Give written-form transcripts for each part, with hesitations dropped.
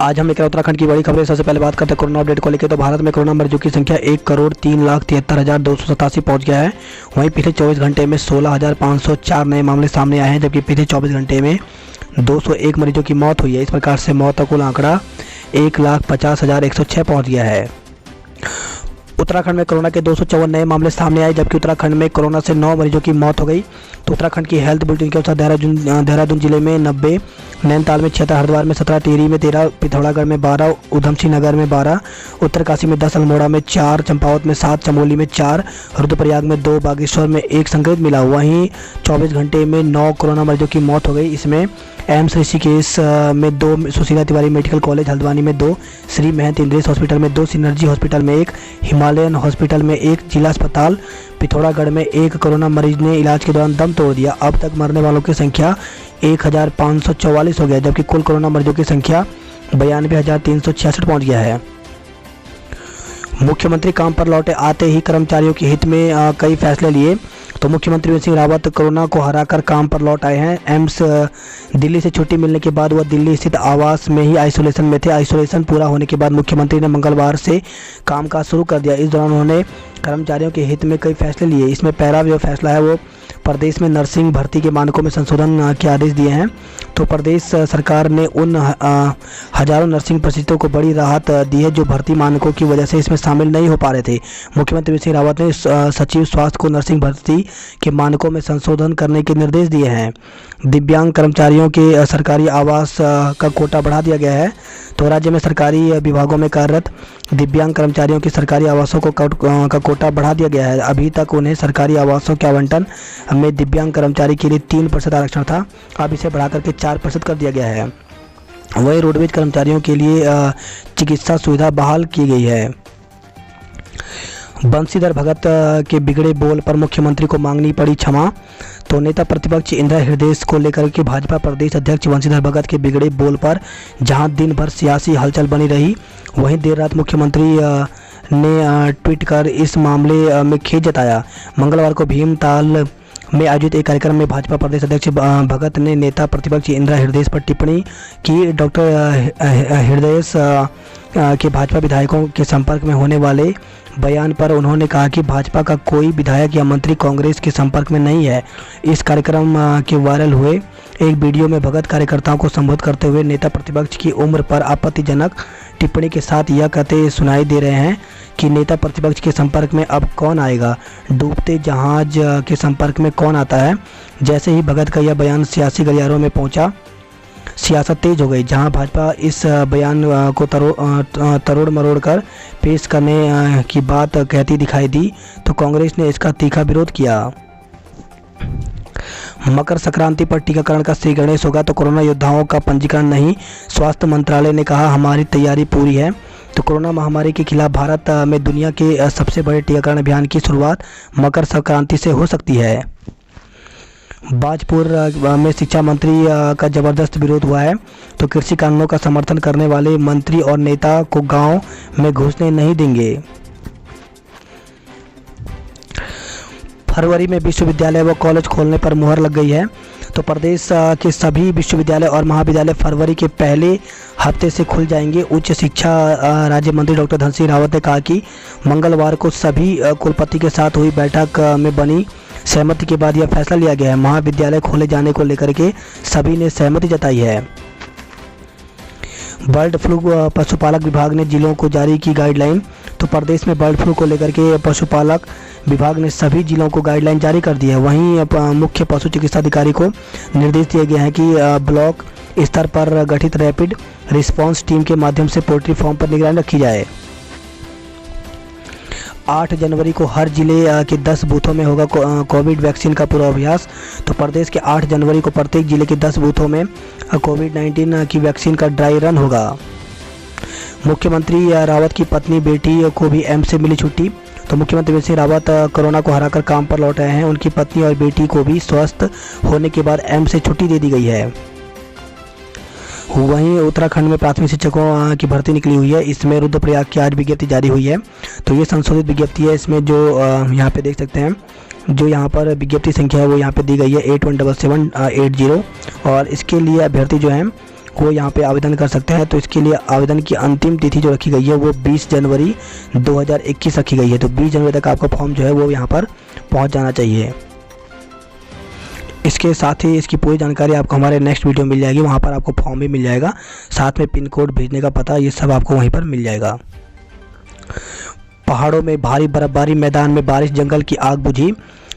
आज हम लेकर उत्तराखंड की बड़ी खबरें। सबसे पहले बात करते हैं कोरोना अपडेट को लेकर। तो भारत में कोरोना मरीजों की संख्या 1,03,73,287 पहुंच गया है। वहीं पिछले 24 घंटे में 16,504 नए मामले सामने आए हैं, जबकि पिछले 24 घंटे में 201 मरीजों की मौत हुई है। इस प्रकार से मौत का कुल आंकड़ा 1,50,106 पहुँच गया है। उत्तराखंड में कोरोना के 254 नए मामले सामने आए, जबकि उत्तराखंड में कोरोना से 9 मरीजों की मौत हो गई। तो उत्तराखंड की हेल्थ बुलेटिन के अनुसार देहरादून जिले में 90, नैनीताल में 76, हरिद्वार में 17, टिहरी में 13, पिथौरागढ़ में 12, ऊधमसिंह नगर में 12, उत्तरकाशी में 10, अल्मोड़ा में 4, चंपावत में 7, चमोली में 4, रुद्रप्रयाग में 2, बागेश्वर में 1 संक्रमित मिला। वहीं 24 घंटे में 9 कोरोना मरीजों की मौत हो गई। इसमें एम्स ऋषिकेश में 2, सुशीला तिवारी मेडिकल कॉलेज हल्द्वानी में 2, श्री महंत इंद्रेश हॉस्पिटल में 2, सिनर्जी हॉस्पिटल में 1, हिमालयन हॉस्पिटल में 1, जिला अस्पताल पिथौरागढ़ में 1 कोरोना मरीज ने इलाज के दौरान दम तोड़ दिया। अब तक मरने वालों की संख्या 1,544 हो गया, जबकि कुल कोरोना मरीजों की संख्या 92,366 पहुंच गया है। मुख्यमंत्री काम पर लौटे आते ही कर्मचारियों के हित में कई फैसले लिए। तो मुख्यमंत्री त्रिवेंद्र सिंह रावत कोरोना को हराकर काम पर लौट आए हैं। एम्स दिल्ली से छुट्टी मिलने के बाद वह दिल्ली स्थित आवास में ही आइसोलेशन में थे। आइसोलेशन पूरा होने के बाद मुख्यमंत्री ने मंगलवार से कामकाज शुरू कर दिया। इस दौरान उन्होंने कर्मचारियों के हित में कई फैसले लिए। इसमें पहला जो फैसला है वो प्रदेश में नर्सिंग भर्ती के मानकों में संशोधन के आदेश दिए हैं। तो प्रदेश सरकार ने उन हजारों नर्सिंग प्रशिक्षुओं को बड़ी राहत दी है जो भर्ती मानकों की वजह से इसमें शामिल नहीं हो पा रहे थे। मुख्यमंत्री सिंह रावत ने सचिव स्वास्थ्य को नर्सिंग भर्ती के मानकों में संशोधन करने के निर्देश दिए हैं। दिव्यांग कर्मचारियों के सरकारी आवास का कोटा बढ़ा दिया गया है। तो राज्य में सरकारी विभागों में कार्यरत दिव्यांग कर्मचारियों के सरकारी आवासों का कोटा बढ़ा दिया गया है। अभी तक उन्हें सरकारी आवासों के आवंटन में दिव्यांग कर्मचारी के लिए 3% आरक्षण था, अब इसे बढ़ाकर के 4% कर दिया गया है। वहीं रोडवेज कर्मचारियों के लिए चिकित्सा सुविधा बहाल की गई है। बंशीधर भगत के बिगड़े बोल पर मुख्यमंत्री को मांगनी पड़ी क्षमा। तो नेता प्रतिपक्ष इंदिरा हृदय को लेकर के भाजपा प्रदेश अध्यक्ष बंशीधर भगत के बिगड़े बोल पर जहां दिन भर सियासी हलचल बनी रही, वहीं देर रात मुख्यमंत्री ने ट्वीट कर इस मामले में खेद जताया। मंगलवार को भीमताल में आयोजित एक कार्यक्रम में भाजपा प्रदेश अध्यक्ष भगत ने नेता प्रतिपक्ष इंदिरा हृदय पर टिप्पणी की। डॉक्टर हृदय के भाजपा विधायकों के संपर्क में होने वाले बयान पर उन्होंने कहा कि भाजपा का कोई विधायक या मंत्री कांग्रेस के संपर्क में नहीं है। इस कार्यक्रम के वायरल हुए एक वीडियो में भगत कार्यकर्ताओं को संबोधित करते हुए नेता प्रतिपक्ष की उम्र पर आपत्तिजनक टिप्पणी के साथ यह कहते सुनाई दे रहे हैं कि नेता प्रतिपक्ष के संपर्क में अब कौन आएगा, डूबते जहाज के संपर्क में कौन आता है। जैसे ही भगत का यह बयान सियासी गलियारों में पहुंचा, सियासत तेज हो गई। जहां भाजपा इस बयान को तरोड़ मरोड़ कर पेश करने की बात कहती दिखाई दी, तो कांग्रेस ने इसका तीखा विरोध किया। मकर संक्रांति पर टीकाकरण का श्री गणेश होगा, तो कोरोना योद्धाओं का पंजीकरण नहीं। स्वास्थ्य मंत्रालय ने कहा हमारी तैयारी पूरी है। तो कोरोना महामारी के खिलाफ भारत में दुनिया के सबसे बड़े टीकाकरण अभियान की शुरुआत मकर संक्रांति से हो सकती है। बाजपुर में शिक्षा मंत्री का जबरदस्त विरोध हुआ है। तो कृषि कानूनों का समर्थन करने वाले मंत्री और नेता को गांव में घुसने नहीं देंगे। फरवरी में विश्वविद्यालय व कॉलेज खोलने पर मुहर लग गई है। तो प्रदेश के सभी विश्वविद्यालय और महाविद्यालय फरवरी के पहले हफ्ते से खुल जाएंगे। उच्च शिक्षा राज्य मंत्री डॉक्टर धन सिंह रावत ने कहा कि मंगलवार को सभी कुलपति के साथ हुई बैठक में बनी सहमति के बाद यह फैसला लिया गया है। महाविद्यालय खोले जाने को लेकर के सभी ने सहमति जताई है। बर्ड फ्लू पशुपालक विभाग ने जिलों को जारी की गाइडलाइन। तो प्रदेश में बर्ड फ्लू को लेकर के पशुपालक विभाग ने सभी जिलों को गाइडलाइन जारी कर दी है। वहीं मुख्य पशु चिकित्सा अधिकारी को निर्देश दिए गए हैं कि ब्लॉक स्तर पर गठित रैपिड रिस्पांस टीम के माध्यम से पोल्ट्री फार्म पर निगरानी रखी जाए। 8 जनवरी को हर जिले के 10 बूथों में होगा कोविड वैक्सीन का पूर्वाभ्यास। तो प्रदेश के 8 जनवरी को प्रत्येक जिले के 10 बूथों में कोविड-19 की वैक्सीन का ड्राई रन होगा। मुख्यमंत्री रावत की पत्नी बेटी को भी एम्स से मिली छुट्टी। तो मुख्यमंत्री त्रिवेंद्र सिंह रावत कोरोना को हराकर काम पर लौट आए हैं। उनकी पत्नी और बेटी को भी स्वस्थ होने के बाद एम्स से छुट्टी दे दी गई है। वहीं उत्तराखंड में प्राथमिक शिक्षकों की भर्ती निकली हुई है। इसमें रुद्रप्रयाग की आज विज्ञप्ति जारी हुई है। तो ये संशोधित विज्ञप्ति है। इसमें जो यहाँ पे देख सकते हैं, जो यहाँ पर विज्ञप्ति संख्या है वो यहाँ पे दी गई है 817780। और इसके लिए अभ्यर्थी जो हैं वो यहाँ पे आवेदन कर सकते हैं। तो इसके लिए आवेदन की अंतिम तिथि जो रखी गई है वो 20 जनवरी 2021 रखी गई है। तो 20 जनवरी तक आपका फॉर्म जो है वो यहाँ पर पहुँच जाना चाहिए। इसके साथ ही इसकी पूरी जानकारी आपको हमारे नेक्स्ट वीडियो में मिल जाएगी। वहाँ पर आपको फॉर्म भी मिल जाएगा, साथ में पिन कोड, भेजने का पता, ये सब आपको वहीं पर मिल जाएगा। पहाड़ों में भारी बर्फबारी, मैदान में बारिश, जंगल की आग बुझी।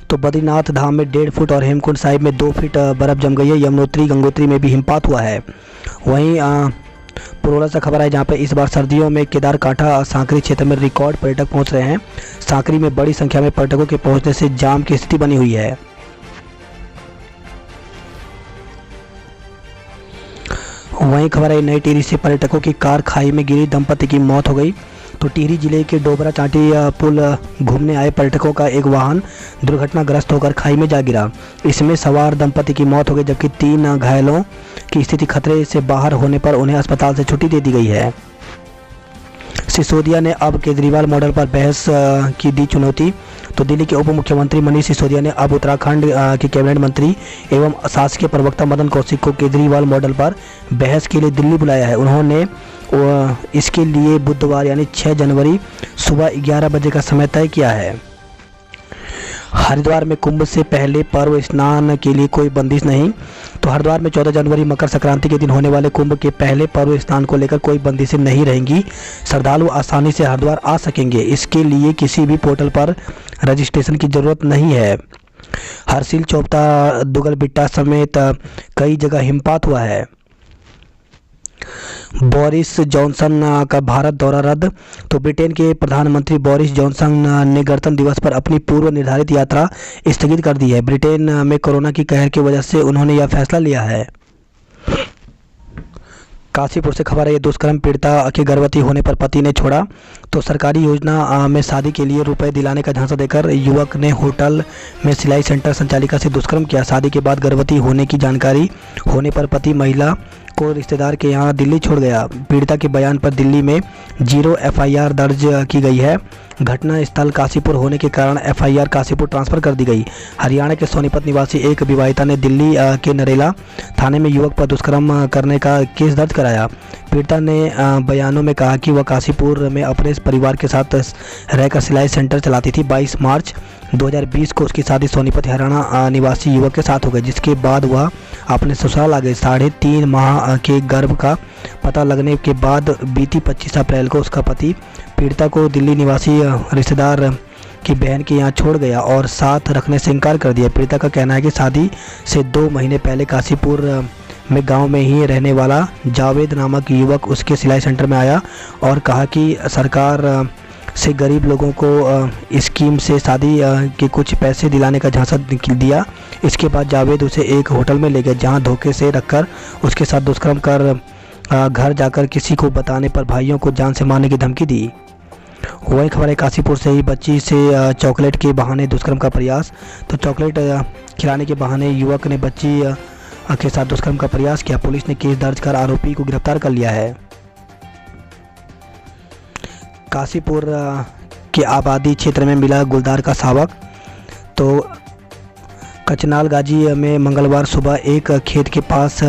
तो बद्रीनाथ धाम में 1.5 फुट और हेमकुंड साहिब में 2 फीट बर्फ़ जम गई है। यमुनोत्री, गंगोत्री में भी हिमपात हुआ है। वहीं पुरोला से खबर है जहाँ पे इस बार सर्दियों में केदार कांठा सांकरी क्षेत्र में रिकॉर्ड पर्यटक पहुँच रहे हैं। सांकरी में बड़ी संख्या में पर्यटकों के पहुँचने से जाम की स्थिति बनी हुई है। वहीं खबर है नई टिहरी से पर्यटकों की कार खाई में गिरी, दंपति की मौत हो गई। तो टिहरी जिले के डोबरा चांटी पुल घूमने आए पर्यटकों का एक वाहन दुर्घटनाग्रस्त होकर खाई में जा गिरा। इसमें सवार दंपति की मौत हो गई, जबकि 3 घायलों की स्थिति खतरे से बाहर होने पर उन्हें अस्पताल से छुट्टी दे दी गई है। सिसोदिया ने अब केजरीवाल मॉडल पर बहस की दी चुनौती। तो दिल्ली के उप मुख्यमंत्री मनीष सिसोदिया ने अब उत्तराखंड के कैबिनेट मंत्री एवं शासकीय प्रवक्ता मदन कौशिक को केजरीवाल मॉडल पर बहस के लिए दिल्ली बुलाया है। उन्होंने इसके लिए बुधवार यानी 6 जनवरी सुबह 11 बजे का समय तय किया है। हरिद्वार में कुंभ से पहले पर्व स्नान के लिए कोई बंदिश नहीं। तो हरिद्वार में 14 जनवरी मकर संक्रांति के दिन होने वाले कुंभ के पहले पर्व स्नान को लेकर कोई बंदिशें नहीं रहेंगी। श्रद्धालु आसानी से हरिद्वार आ सकेंगे। इसके लिए किसी भी पोर्टल पर रजिस्ट्रेशन की जरूरत नहीं है। हरसिल, चोपता, दुगलबिट्टा समेत कई जगह हिमपात हुआ है। बोरिस जॉनसन का भारत दौरा रद्द। तो ब्रिटेन के प्रधानमंत्री बोरिस जॉनसन ने गणतंत्र दिवस पर अपनी पूर्व निर्धारित यात्रा स्थगित कर दी है। ब्रिटेन में कोरोना की कहर की वजह से उन्होंने यह फैसला लिया है। काशीपुर से खबर है, ये दुष्कर्म पीड़िता के गर्भवती होने पर पति ने छोड़ा। तो सरकारी योजना में शादी के लिए रुपए दिलाने का झांसा देकर युवक ने होटल में सिलाई सेंटर संचालिका से दुष्कर्म किया। शादी के बाद गर्भवती होने की जानकारी होने पर पति महिला को रिश्तेदार के यहां दिल्ली छोड़ गया। पीड़िता के बयान पर दिल्ली में 0 FIR दर्ज की गई है। घटना स्थल काशीपुर होने के कारण FIR काशीपुर ट्रांसफ़र कर दी गई। हरियाणा के सोनीपत निवासी एक विवाहिता ने दिल्ली के नरेला थाने में युवक पर दुष्कर्म करने का केस दर्ज कराया। पीड़िता ने बयानों में कहा कि वह काशीपुर में अपने परिवार के साथ रहकर सिलाई सेंटर चलाती थी। 22 मार्च 2020 को उसकी शादी सोनीपत हरियाणा निवासी युवक के साथ हो गई, जिसके बाद वह अपने ससुराल आ गए। 3.5 माह के गर्भ का पता लगने के बाद बीती 25 अप्रैल को उसका पति पीड़िता को दिल्ली निवासी रिश्तेदार की बहन के यहाँ छोड़ गया और साथ रखने से इनकार कर दिया। पीड़िता का कहना है कि शादी से 2 महीने पहले काशीपुर में गांव में ही रहने वाला जावेद नामक युवक उसके सिलाई सेंटर में आया और कहा कि सरकार से गरीब लोगों को स्कीम से शादी के कुछ पैसे दिलाने का झांसा दिया। इसके बाद जावेद उसे एक होटल में ले गया, जहां धोखे से रखकर उसके साथ दुष्कर्म कर घर जाकर किसी को बताने पर भाइयों को जान से मारने की धमकी दी। वही खबर है काशीपुर से ही बच्ची से चॉकलेट के बहाने दुष्कर्म का प्रयास। तो चॉकलेट खिलाने के बहाने युवक ने बच्ची के साथ दुष्कर्म का प्रयास किया। पुलिस ने केस दर्ज कर आरोपी को गिरफ्तार कर लिया है। काशीपुर के आबादी क्षेत्र में मिला गुलदार का शावक। तो कचनाल गाजी में मंगलवार सुबह एक खेत के पास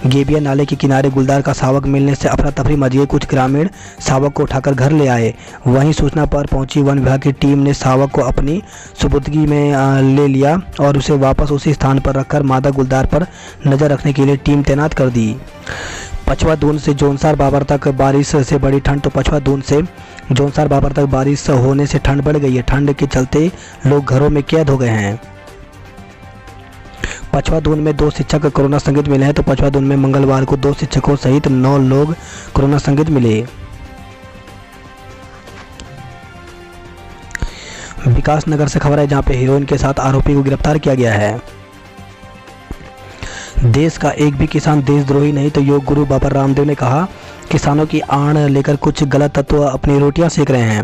गेबिया नाले के किनारे गुलदार का शावक मिलने से अफरा तफरी मच गई। कुछ ग्रामीण शावक को उठाकर घर ले आए। वहीं सूचना पर पहुंची वन विभाग की टीम ने शावक को अपनी सुपुर्दगी में ले लिया और उसे वापस उसी स्थान पर रखकर मादा गुलदार पर नज़र रखने के लिए टीम तैनात कर दी। पछवा दून से जोनसार बाबर तक बारिश से बड़ी ठंड। तो पछवा दून से जोनसार बाबर तक बारिश होने से ठंड बढ़ गई है। ठंड के चलते लोग घरों में कैद हो गए हैं। पछवा दून में 2 शिक्षक कोरोना संक्रमित मिले हैं। तो पछवा दून में मंगलवार को 2 शिक्षकों सहित 9 लोग कोरोना संक्रमित मिले। विकास नगर से खबर है, जहां पे हीरोइन के साथ आरोपी को गिरफ्तार किया गया है। देश का एक भी किसान देशद्रोही नहीं। तो योग गुरु बाबा रामदेव ने कहा, किसानों की आड़ लेकर कुछ गलत तत्व अपनी रोटियां सेक रहे हैं।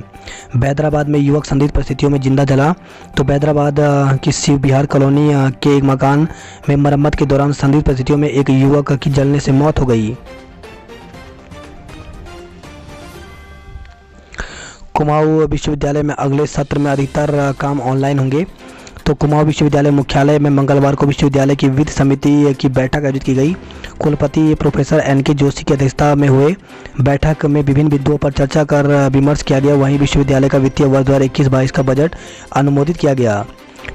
बैदराबाद में युवक संदिग्ध परिस्थितियों में जिंदा जला। तो बैदराबाद की शिव बिहार कॉलोनी के एक मकान में मरम्मत के दौरान संदिग्ध परिस्थितियों में एक युवक की जलने से मौत हो गई। कुमाऊं विश्वविद्यालय में अगले सत्र में अधिकतर काम ऑनलाइन होंगे। तो तो कुमाऊं विश्वविद्यालय मुख्यालय में मंगलवार को विश्वविद्यालय की वित्त समिति की बैठक आयोजित की गई। कुलपति प्रोफेसर एन.के. जोशी की अध्यक्षता में हुए बैठक में विभिन्न बिंदुओं पर चर्चा कर विमर्श किया गया। वहीं विश्वविद्यालय का वित्तीय वर्ष 2021-22 का बजट अनुमोदित किया गया।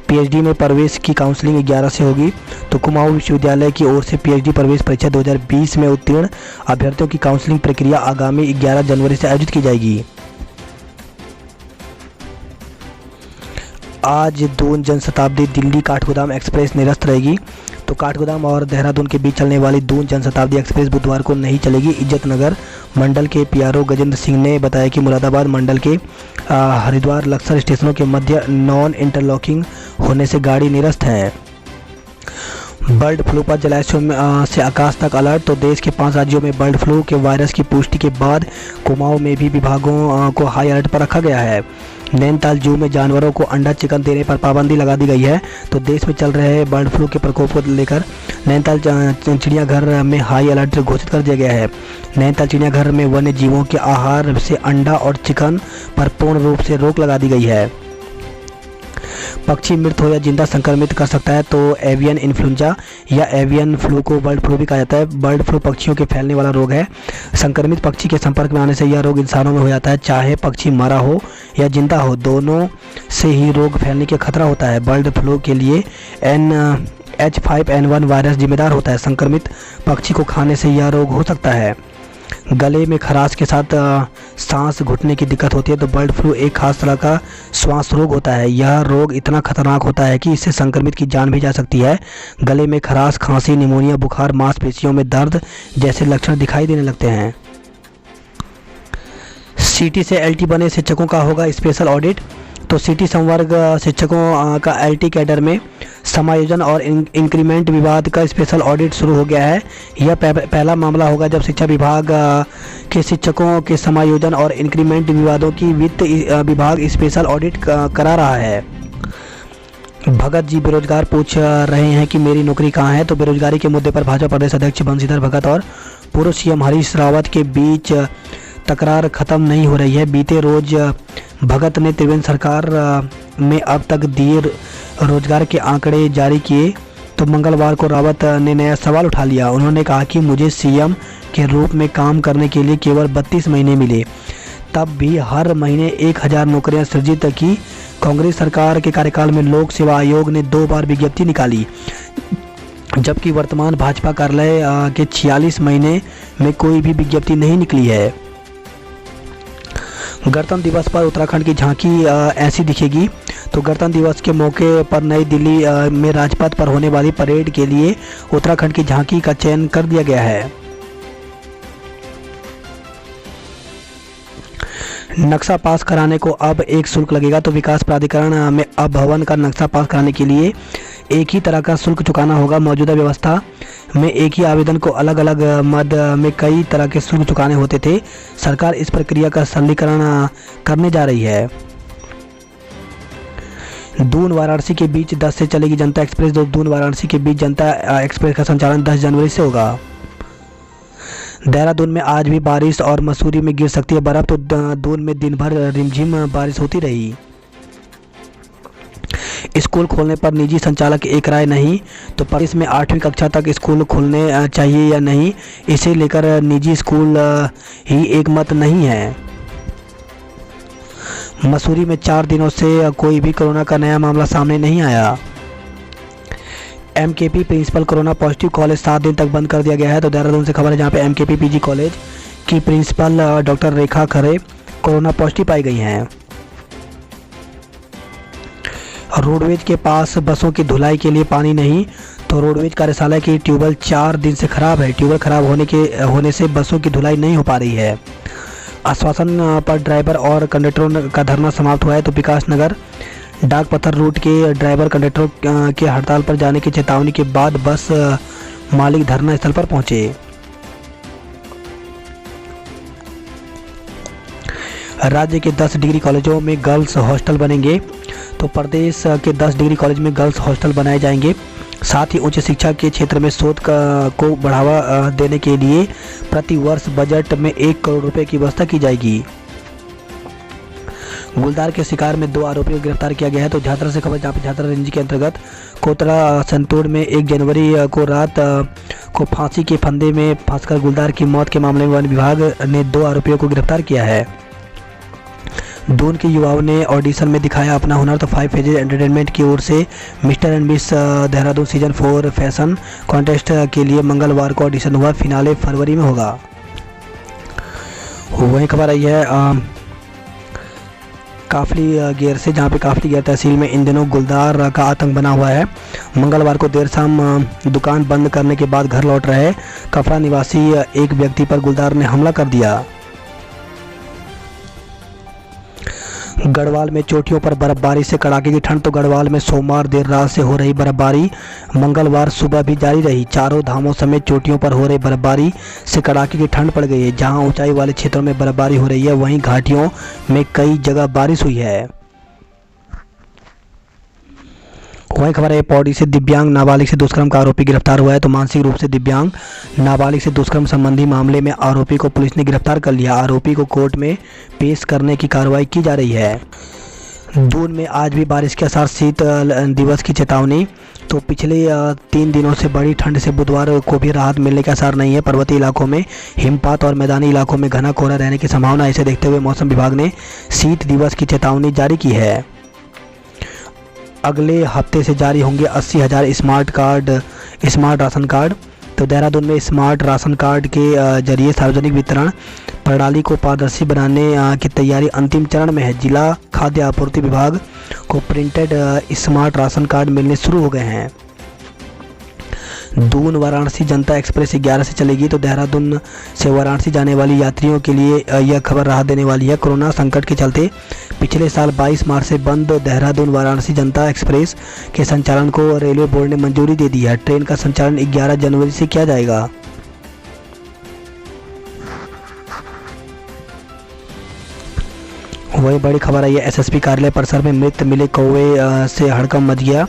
पीएचडी में प्रवेश की काउंसलिंग 11 से होगी। तो कुमाऊं विश्वविद्यालय की ओर से पीएचडी प्रवेश परीक्षा 2020 में उत्तीर्ण अभ्यर्थियों की काउंसलिंग प्रक्रिया आगामी 11 जनवरी से आयोजित की जाएगी। आज दून जनशताब्दी दिल्ली काठगोदाम एक्सप्रेस निरस्त रहेगी। तो काठगोदाम और देहरादून के बीच चलने वाली दून जनशताब्दी एक्सप्रेस बुधवार को नहीं चलेगी। इज्जतनगर मंडल के पीआरओ गजेंद्र सिंह ने बताया कि मुरादाबाद मंडल के हरिद्वार लक्सर स्टेशनों के मध्य नॉन इंटरलॉकिंग होने से गाड़ी निरस्त है। बर्ड फ्लू पर जलाशयों से आकाश तक अलर्ट। तो देश के 5 राज्यों में बर्ड फ्लू के वायरस की पुष्टि के बाद कुमाऊं में भी विभागों को हाई अलर्ट पर रखा गया है। नैनीताल जू में जानवरों को अंडा चिकन देने पर पाबंदी लगा दी गई है। तो देश में चल रहे बर्ड फ्लू के प्रकोप को लेकर नैनीताल चिड़ियाघर में हाई अलर्ट घोषित कर दिया गया है। नैनीताल चिड़ियाघर में वन्य जीवों के आहार से अंडा और चिकन पर पूर्ण रूप से रोक लगा दी गई है। पक्षी मृत हो या जिंदा संक्रमित कर सकता है। तो एवियन इन्फ्लुएंजा या एवियन फ्लू को बर्ड फ्लू भी कहा जाता है। बर्ड फ्लू पक्षियों के फैलने वाला रोग है। संक्रमित पक्षी के संपर्क में आने से यह रोग इंसानों में हो जाता है। चाहे पक्षी मरा हो या जिंदा हो, दोनों से ही रोग फैलने का खतरा होता है। बर्ड फ्लू के लिए H5N1 वायरस जिम्मेदार होता है। संक्रमित पक्षी को खाने से यह रोग हो सकता है। गले में खराश के साथ सांस घुटने की दिक्कत होती है। तो बर्ड फ्लू एक खास तरह का श्वास रोग होता है। यह रोग इतना खतरनाक होता है कि इससे संक्रमित की जान भी जा सकती है। गले में खराश, खांसी, निमोनिया, बुखार, मांसपेशियों में दर्द जैसे लक्षण दिखाई देने लगते हैं। सीटी से एलटी बने शिक्षकों का होगा स्पेशल ऑडिट। तो सिटी संवर्ग शिक्षकों का एलटी कैडर में समायोजन और इंक्रीमेंट विवाद का स्पेशल ऑडिट शुरू हो गया है। यह पहला मामला होगा जब शिक्षा विभाग के शिक्षकों के समायोजन और इंक्रीमेंट विवादों की वित्त विभाग स्पेशल ऑडिट करा रहा है। भगत जी बेरोजगार पूछ रहे हैं कि मेरी नौकरी कहाँ है। तो बेरोजगारी के मुद्दे पर भाजपा प्रदेश अध्यक्ष बंशीधर भगत और पूर्व सीएम हरीश रावत के बीच तकरार खत्म नहीं हो रही है। बीते रोज भगत ने त्रिवेंद्र सरकार में अब तक दिए रोजगार के आंकड़े जारी किए। तो मंगलवार को रावत ने नया सवाल उठा लिया। उन्होंने कहा कि मुझे सीएम के रूप में काम करने के लिए केवल 32 महीने मिले, तब भी हर महीने 1000 नौकरियां सृजित की। कांग्रेस सरकार के कार्यकाल में लोक सेवा आयोग ने 2 बार विज्ञप्ति निकाली, जबकि वर्तमान भाजपा कार्यालय के 46 महीने में कोई भी विज्ञप्ति नहीं निकली है। गणतंत्र दिवस पर उत्तराखंड की झांकी ऐसी दिखेगी। तो गणतंत्र दिवस के मौके पर नई दिल्ली में राजपथ पर होने वाली परेड के लिए उत्तराखंड की झांकी का चयन कर दिया गया है। नक्शा पास कराने को अब एक शुल्क लगेगा। तो विकास प्राधिकरण में अब भवन का नक्शा पास कराने के लिए एक ही तरह का शुल्क चुकाना होगा। मौजूदा व्यवस्था में एक ही आवेदन को अलग अलग मद में कई तरह के शुल्क चुकाने होते थे। सरकार इस प्रक्रिया का सरलीकरण करने जा रही है। दून वाराणसी के बीच 10 से चलेगी जनता एक्सप्रेस। दून वाराणसी के बीच जनता एक्सप्रेस का संचालन 10 जनवरी से होगा। देहरादून में आज भी बारिश और मसूरी में गिर सकती है बर्फ। तो दून में दिन भर रिमझिम बारिश होती रही। स्कूल खोलने पर निजी संचालक एक राय नहीं। तो प्रदेश में 8वीं कक्षा तक स्कूल खोलने चाहिए या नहीं, इसे लेकर निजी स्कूल ही एक मत नहीं है। मसूरी में 4 दिनों से कोई भी कोरोना का नया मामला सामने नहीं आया। MKP principal corona positive, college 7 दिन तक बंद कर दिया गया है। तो देहरादून से खबर है जहां पे एमकेपी पीजी कॉलेज की प्रिंसिपल डॉक्टर रेखा खरे कोरोना पॉजिटिव पाई गई हैं। रोडवेज के पास बसों की धुलाई के लिए पानी नहीं। तो रोडवेज कार्यशाला की ट्यूबवेल 4 दिन से खराब है। ट्यूबवेल खराब होने से बसों की धुलाई नहीं हो पा रही है। आश्वासन पर ड्राइवर और कंडक्टरों का धरना समाप्त हुआ है। तो विकास नगर डाक पत्थर रूट के ड्राइवर कंडक्टरों के हड़ताल पर जाने की चेतावनी के बाद बस मालिक धरना स्थल पर पहुंचे। राज्य के 10 डिग्री कॉलेजों में गर्ल्स हॉस्टल बनेंगे। तो प्रदेश के 10 डिग्री कॉलेज में गर्ल्स हॉस्टल बनाए जाएंगे। साथ ही उच्च शिक्षा के क्षेत्र में शोध को बढ़ावा देने के लिए प्रति वर्ष बजट में 1 करोड़ रुपए की व्यवस्था की जाएगी। गुलदार के शिकार में 2 आरोपियों को गिरफ्तार किया गया है। तो झातरा से खबर, जहाँ पे झातरा रेंज के अंतर्गत कोतरा संतूर में 1 जनवरी को रात को फांसी के फंदे में फंसकर गुलदार की मौत के मामले में वन विभाग ने 2 आरोपियों को गिरफ्तार किया है। दून के युवाओं ने ऑडिशन में दिखाया अपना हुनर। तो 5 फेजेज एंटरटेनमेंट की ओर से mister and miss Dehradun season 4 fashion contest के लिए मंगलवार को ऑडिशन हुआ। फिनाले फरवरी में होगा। वही खबर आई है काफली गेर से, जहाँ पे काफली गेर तहसील में इन दिनों गुलदार का आतंक बना हुआ है। मंगलवार को देर शाम दुकान बंद करने के बाद घर लौट रहे कफरा निवासी एक व्यक्ति पर गुलदार ने हमला कर दिया। गढ़वाल में चोटियों पर बर्फबारी से कड़ाके की ठंड। तो गढ़वाल में सोमवार देर रात से हो रही बर्फबारी मंगलवार सुबह भी जारी रही। चारों धामों समेत चोटियों पर हो रही बर्फबारी से कड़ाके की ठंड पड़ गई है। जहां ऊंचाई वाले क्षेत्रों में बर्फबारी हो रही है, वहीं घाटियों में कई जगह बारिश हुई है। वहीं खबर है पौड़ी से दिव्यांग नाबालिग से दुष्कर्म का आरोपी गिरफ्तार हुआ है। तो मानसिक रूप से दिव्यांग नाबालिग से दुष्कर्म संबंधी मामले में आरोपी को पुलिस ने गिरफ्तार कर लिया। आरोपी को कोर्ट में पेश करने की कार्रवाई की जा रही है। दून में आज भी बारिश के आसार, शीत दिवस की चेतावनी। तो पिछले 3 दिनों से बड़ी ठंड से बुधवार को भी राहत मिलने के आसार नहीं है। पर्वतीय इलाकों में हिमपात और मैदानी इलाकों में घना कोहरा रहने की संभावना। इसे देखते हुए मौसम विभाग ने शीत दिवस की चेतावनी जारी की है। अगले हफ्ते से जारी होंगे 80,000 स्मार्ट राशन कार्ड। तो देहरादून में स्मार्ट राशन कार्ड के जरिए सार्वजनिक वितरण प्रणाली को पारदर्शी बनाने की तैयारी अंतिम चरण में है। जिला खाद्य आपूर्ति विभाग को प्रिंटेड स्मार्ट राशन कार्ड मिलने शुरू हो गए हैं। दून वाराणसी जनता एक्सप्रेस 11 से चलेगी। तो देहरादून से वाराणसी जाने वाली यात्रियों के लिए यह खबर राहत देने वाली है। कोरोना संकट के चलते पिछले साल 22 मार्च से बंद देहरादून वाराणसी जनता एक्सप्रेस के संचालन को रेलवे बोर्ड ने मंजूरी दे दी है। ट्रेन का संचालन 11 जनवरी से किया जाएगा। वही बड़ी खबर आई है एसएसपी कार्यालय परिसर में मृत मिले कौवे से हड़कंप मच गया।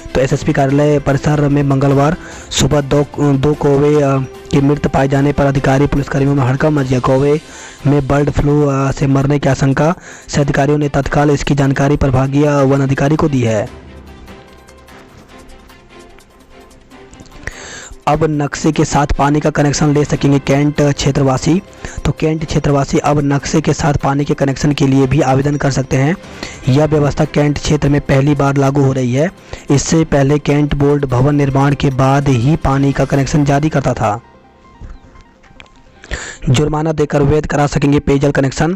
तो एसएसपी कार्यालय परिसर में मंगलवार सुबह दो कौवे के मृत पाए जाने पर अधिकारी पुलिसकर्मियों में हड़कंप मच गया। कौवे में बर्ड फ्लू से मरने की आशंका से अधिकारियों ने तत्काल इसकी जानकारी प्रभागीय वन अधिकारी को दी है। अब नक्शे के साथ पानी का कनेक्शन ले सकेंगे कैंट क्षेत्रवासी। तो कैंट क्षेत्रवासी अब नक्शे के साथ पानी के कनेक्शन के लिए भी आवेदन कर सकते हैं। यह व्यवस्था कैंट क्षेत्र में पहली बार लागू हो रही है। इससे पहले कैंट बोर्ड भवन निर्माण के बाद ही पानी का कनेक्शन जारी करता था। जुर्माना देकर वैध करा सकेंगे पेयजल कनेक्शन।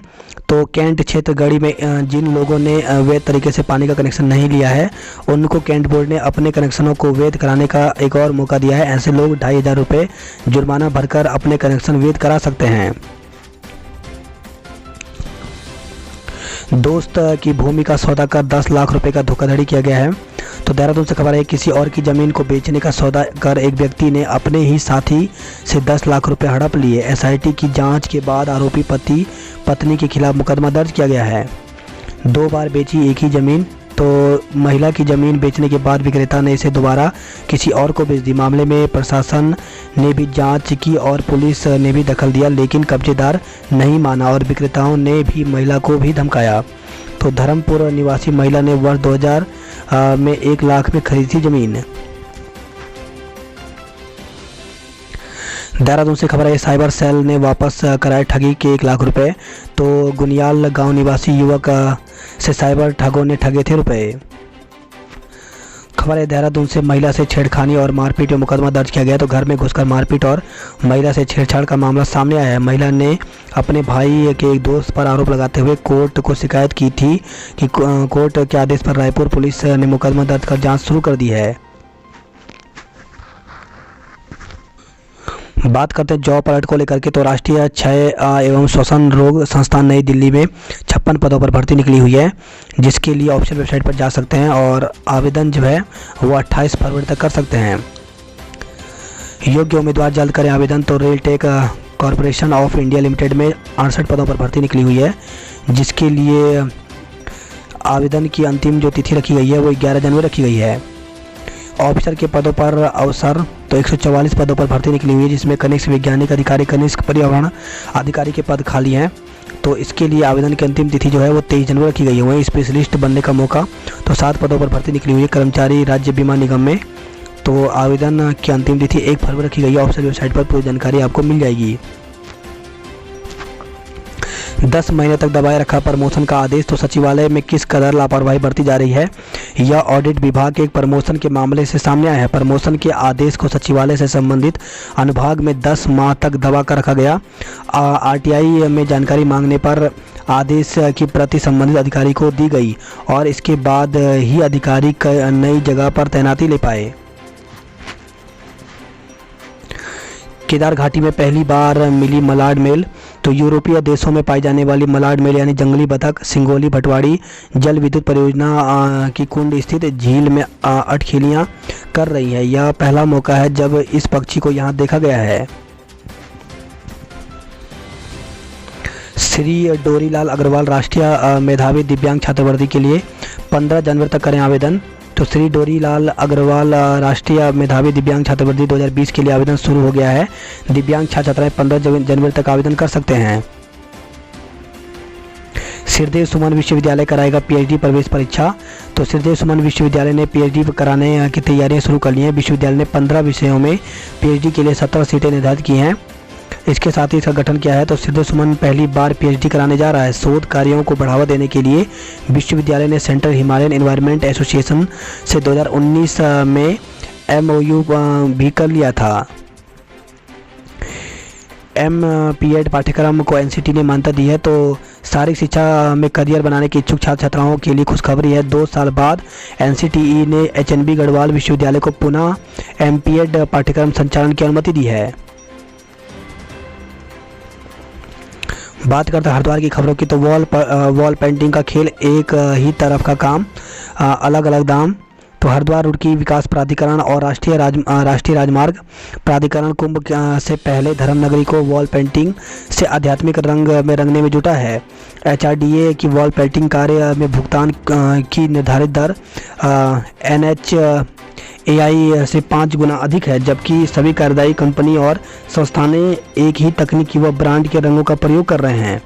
तो कैंट क्षेत्र गढ़ी में जिन लोगों ने वैध तरीके से पानी का कनेक्शन नहीं लिया है, उनको कैंट बोर्ड ने अपने कनेक्शनों को वैध कराने का एक और मौका दिया है। ऐसे लोग 2,500 रुपये जुर्माना भरकर अपने कनेक्शन वैध करा सकते हैं। दोस्त की भूमि का सौदा कर 10 लाख रुपए का धोखाधड़ी किया गया है। तो देहरादून से खबर है किसी और की ज़मीन को बेचने का सौदा कर एक व्यक्ति ने अपने ही साथी से 10 लाख रुपए हड़प लिए। एसआईटी की जांच के बाद आरोपी पति पत्नी के खिलाफ मुकदमा दर्ज किया गया है। 2 बार बेची एक ही ज़मीन। तो महिला की ज़मीन बेचने के बाद विक्रेता ने इसे दोबारा किसी और को बेच दी। मामले में प्रशासन ने भी जांच की और पुलिस ने भी दखल दिया, लेकिन कब्जेदार नहीं माना और विक्रेताओं ने भी महिला को भी धमकाया। तो धर्मपुर निवासी महिला ने वर्ष 2000 में 1 लाख में खरीदी थी ज़मीन। देहरादून से खबर है साइबर सेल ने वापस कराए ठगी के 1 लाख रुपए। तो गुनियाल गांव निवासी युवक से साइबर ठगों ने ठगे थे रुपए। खबर है देहरादून से महिला से छेड़खानी और मारपीट में मुकदमा दर्ज किया गया। तो घर में घुसकर मारपीट और महिला से छेड़छाड़ का मामला सामने आया है। महिला ने अपने भाई के एक दोस्त पर आरोप लगाते हुए कोर्ट को शिकायत की थी कि कोर्ट के आदेश पर रायपुर पुलिस ने मुकदमा दर्ज कर जांच शुरू कर दी है। बात करते हैं जॉब अलर्ट को लेकर के। तो राष्ट्रीय क्षय एवं श्वसन रोग संस्थान नई दिल्ली में 56 पदों पर भर्ती निकली हुई है, जिसके लिए ऑफिशियल वेबसाइट पर जा सकते हैं और आवेदन जो है वो 28 फरवरी तक कर सकते हैं। योग्य उम्मीदवार जल्द करें आवेदन। तो rail tech corporation of India limited में 68 पदों पर भर्ती निकली हुई है, जिसके लिए आवेदन की अंतिम जो तिथि रखी गई है वो 11 जनवरी रखी गई है। ऑफिसर के पदों पर अवसर तो 144 पदों पर भर्ती निकली हुई है, जिसमें कनिष्ठ वैज्ञानिक अधिकारी, कनिष्ठ पर्यावरण अधिकारी के पद खाली हैं। तो इसके लिए आवेदन की अंतिम तिथि जो है वो 23 जनवरी रखी गई है। वहीं स्पेशलिस्ट बनने का मौका तो 7 पदों पर भर्ती निकली हुई है कर्मचारी राज्य बीमा निगम में। तो आवेदन की अंतिम तिथि 1 फरवरी रखी गई है। ऑफिशियल वेबसाइट पर पूरी जानकारी आपको मिल जाएगी। 10 महीने तक दबाए रखा प्रमोशन का आदेश। तो सचिवालय में किस कदर लापरवाही बरती जा रही है, यह ऑडिट विभाग के एक प्रमोशन के मामले से सामने आया है। प्रमोशन के आदेश को सचिवालय से संबंधित अनुभाग में 10 माह तक दबा कर रखा गया। आरटीआई में जानकारी मांगने पर आदेश की प्रति संबंधित अधिकारी को दी गई और इसके बाद ही अधिकारी नई जगह पर तैनाती ले पाए। केदार घाटी में पहली बार मिली मलाड मेल। तो यूरोपीय देशों में पाई जाने वाली मलाड मेल यानी जंगली बतख सिंगोली भटवाड़ी जल विद्युत परियोजना की कुंड स्थित झील में अटखेलियां कर रही है। यह पहला मौका है जब इस पक्षी को यहां देखा गया है। श्री डोरीलाल अग्रवाल राष्ट्रीय मेधावी दिव्यांग छात्रवृत्ति के लिए 15 जनवरी तक करें आवेदन। तो श्री डोरीलाल अग्रवाल राष्ट्रीय मेधावी दिव्यांग छात्रवृत्ति 2020 के लिए आवेदन शुरू हो गया है। दिव्यांग छात्र छात्राएं 15 जनवरी तक आवेदन कर सकते हैं। श्रीदेव सुमन विश्वविद्यालय कराएगा पीएचडी प्रवेश परीक्षा। तो श्रीदेव सुमन विश्वविद्यालय ने पीएचडी कराने की तैयारियां शुरू कर ली हैं। विश्वविद्यालय ने 15 विषयों में पीएचडी के लिए 17 सीटें निर्धारित की हैं। इसके साथ ही इसका गठन किया है। तो श्रीदेव सुमन पहली बार पीएचडी कराने जा रहा है। शोध कार्यों को बढ़ावा देने के लिए विश्वविद्यालय ने सेंट्रल हिमालयन एनवायरनमेंट एसोसिएशन से 2019 में एमओयू भी कर लिया था। एमपीएड पाठ्यक्रम को एनसीटी ने मान्यता दी है। तो शारीरिक शिक्षा में करियर बनाने के इच्छुक छात्र छात्राओं के लिए खुशखबरी है। 2 साल बाद एनसीटीई ने एचएनबी गढ़वाल विश्वविद्यालय को पुनः एमपीएड पाठ्यक्रम संचालन की अनुमति दी है। बात करते हैं हरिद्वार की खबरों की। तो वॉल पेंटिंग का खेल, एक ही तरफ का काम, अलग अलग दाम। तो हरिद्वार रुड़की विकास प्राधिकरण और राष्ट्रीय राजमार्ग प्राधिकरण कुंभ से पहले धर्मनगरी को वॉल पेंटिंग से आध्यात्मिक रंग में रंगने में जुटा है। एचआरडीए की वॉल पेंटिंग कार्य में भुगतान की निर्धारित दर NHAI से 5 गुना अधिक है, जबकि सभी कार्यदायी कंपनी और संस्थानें एक ही तकनीकी व ब्रांड के रंगों का प्रयोग कर रहे हैं।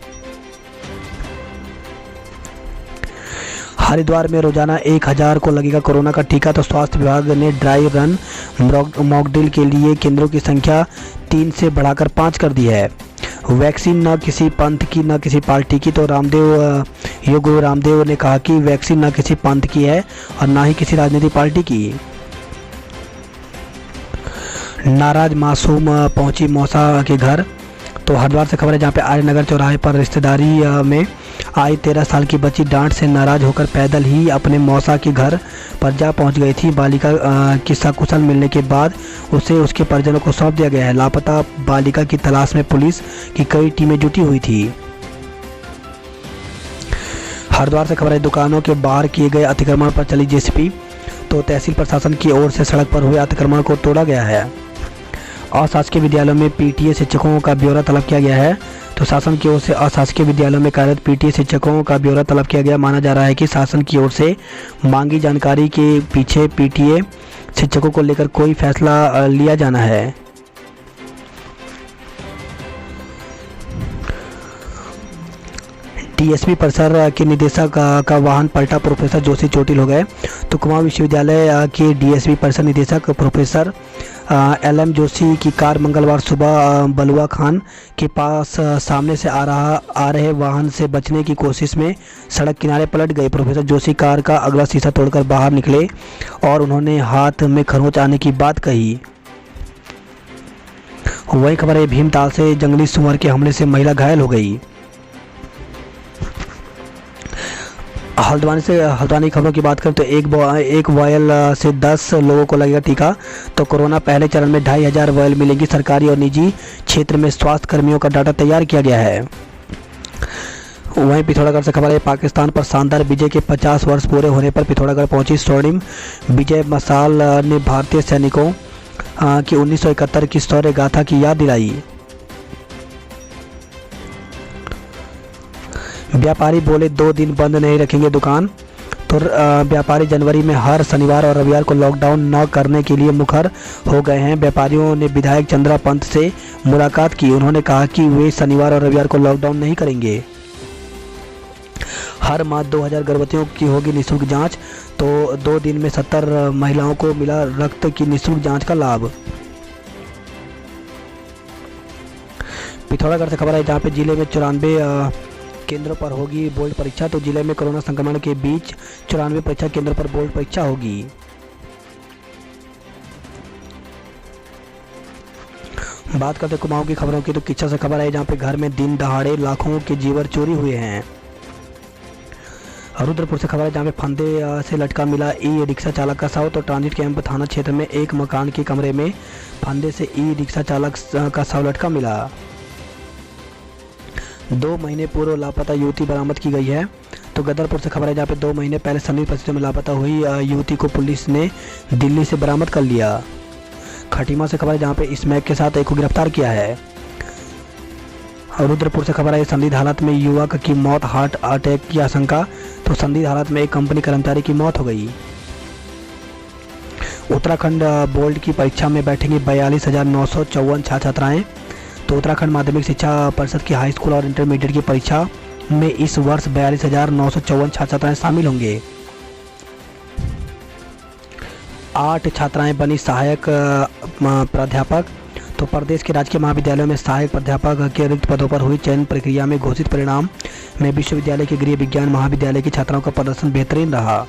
हरिद्वार में रोजाना 1000 को लगेगा कोरोना का टीका। तो स्वास्थ्य विभाग ने ड्राई रन मॉकड्रिल के लिए केंद्रों की संख्या 3 से बढ़ाकर 5 कर दी है। वैक्सीन न किसी पंथ की न किसी पार्टी की। तो योग गुरु रामदेव ने कहा कि वैक्सीन न किसी पंथ की है और ना ही किसी राजनीतिक पार्टी की। नाराज मासूम पहुंची मौसा के घर। तो हरिद्वार से खबर है, जहां पे आर्यनगर चौराहे पर रिश्तेदारी में आई 13 साल की बच्ची डांट से नाराज होकर पैदल ही अपने मौसा के घर पर जा पहुंच गई थी। बालिका की सकुशल मिलने के बाद उसे उसके परिजनों को सौंप दिया गया है। लापता बालिका की तलाश में पुलिस की कई टीमें जुटी हुई थी। हरिद्वार से खबर है, दुकानों के बाहर किए गए अतिक्रमण पर चली जेसीबी। तो तहसील प्रशासन की ओर से सड़क पर हुए अतिक्रमण को तोड़ा गया है। अशासकीय विद्यालयों में पीटीए शिक्षकों का ब्यौरा तलब किया गया है। तो शासन की ओर से अशासकीय विद्यालयों में कार्यरत पीटीए शिक्षकों का ब्यौरा तलब किया गया। माना जा रहा है कि शासन की ओर से मांगी जानकारी के पीछे पीटीए शिक्षकों को लेकर कोई फैसला लिया जाना है। डीएसपी परिसर के निदेशक का वाहन पलटा, प्रोफेसर जोशी चोटिल हो गए। तो कुमाऊं विश्वविद्यालय के डीएसपी परिसर निदेशक प्रोफेसर LM जोशी की कार मंगलवार सुबह बलुआ खान के पास सामने से आ रहे वाहन से बचने की कोशिश में सड़क किनारे पलट गई। प्रोफेसर जोशी कार का अगला शीशा तोड़कर बाहर निकले और उन्होंने हाथ में खरोंच आने की बात कही। वही खबर है, भीमताल से जंगली सुअर के हमले से महिला घायल हो गई। हल्द्वानी खबरों की बात करें तो एक वायल से 10 लोगों को लगेगा टीका। तो कोरोना पहले चरण में 2500 वायल मिलेंगी। सरकारी और निजी क्षेत्र में स्वास्थ्य कर्मियों का डाटा तैयार किया गया है। वहीं पिथौरागढ़ से खबर है, पाकिस्तान पर शानदार विजय के 50 वर्ष पूरे होने पर पिथौरागढ़ पहुंची स्वर्णिम विजय मशाल ने भारतीय सैनिकों की 1971 की शौर्य गाथा की याद दिलाई। व्यापारी बोले 2 दिन बंद नहीं रखेंगे दुकान। तो व्यापारी जनवरी में हर शनिवार और रविवार को लॉकडाउन न करने के लिए मुखर हो गए हैं। व्यापारियों ने विधायक चंद्रा पंत से मुलाकात की। उन्होंने कहा कि वे शनिवार और रविवार को लॉकडाउन नहीं करेंगे। हर माह 2000 गर्भवतियों की होगी निःशुल्क जांच। तो 2 दिन में 70 महिलाओं को मिला रक्त की निःशुल्क जांच का लाभ। पिथौरागढ़ से खबर है जहाँ पे जिले में 94 केंद्रों पर होगी बोर्ड परीक्षा। तो जिले में कोरोना संक्रमण के बीच 94 परीक्षा केंद्रों पर बोर्ड परीक्षा होगी। बात करते कुमाऊं की खबरों की, तो किच्छा से खबर है जहाँ पे घर में दिन दहाड़े लाखों के जेवर चोरी हुए हैं। रुद्रपुर से खबर है जहाँ पे फंदे से लटका मिला ई रिक्शा चालक का शव। तो ट्रांजिट कैंप थाना क्षेत्र में एक मकान के कमरे में फंदे से ई रिक्शा चालक का शव लटका मिला। 2 महीने पूर्व लापता युवती बरामद की गई है। तो गदरपुर से खबर है जहाँ पे 2 महीने पहले संदिग्ध परिस्थितियों में लापता हुई युवती को पुलिस ने दिल्ली से बरामद कर लिया। खटीमा से खबर है जहाँ पे स्मैक के साथ एक को गिरफ्तार किया है। और रुद्रपुर से खबर है संदिग्ध हालत में युवक की मौत, हार्ट अटैक की आशंका। तो संदिग्ध हालत में एक कंपनी कर्मचारी की मौत हो गई। उत्तराखंड बोर्ड की परीक्षा में बैठेंगी 42,954 छात्र छात्राएं। तो उत्तराखंड माध्यमिक शिक्षा परिषद की हाई स्कूल और इंटरमीडिएट की परीक्षा में इस वर्ष 42,954 छात्र छात्राएं शामिल होंगे। 8 छात्राएं बनी सहायक प्राध्यापक। तो प्रदेश के राजकीय महाविद्यालयों में सहायक प्राध्यापक के रिक्त पदों पर हुई चयन प्रक्रिया में घोषित परिणाम में विश्वविद्यालय के गृह विज्ञान महाविद्यालय की छात्राओं का प्रदर्शन बेहतरीन रहा।